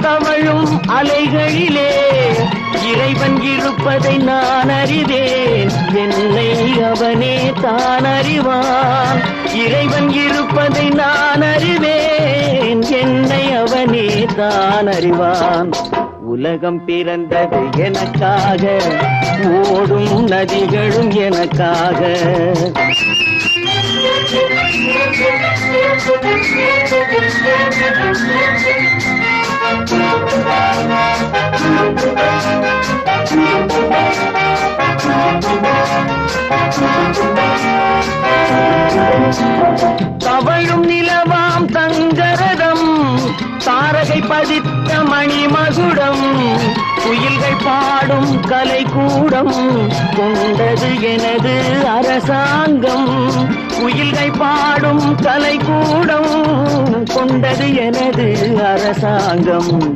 தவழும் அலைகளிலே இறைவன் இருப்பதை நான் அறிவேன். என்னை அவனே தான் அறிவான். இறைவன் இருப்பதை நான் அறிவேன். என்னை அவனே தான் அறிவான். உலகம் பிறந்தது எனக்காக, ஓடும் நதிகளும் எனக்காக. தவழும் நிலவாம் தங்கரதம், தாரகை பதித்த மணிமகுடம், குயில்கள் பாடும் கலைக்கூடம் கொண்டது எனது அரசாங்கம். குயில்கள் பாடும் கலைக்கூடம் கொண்டது எனது அரசாங்கம்.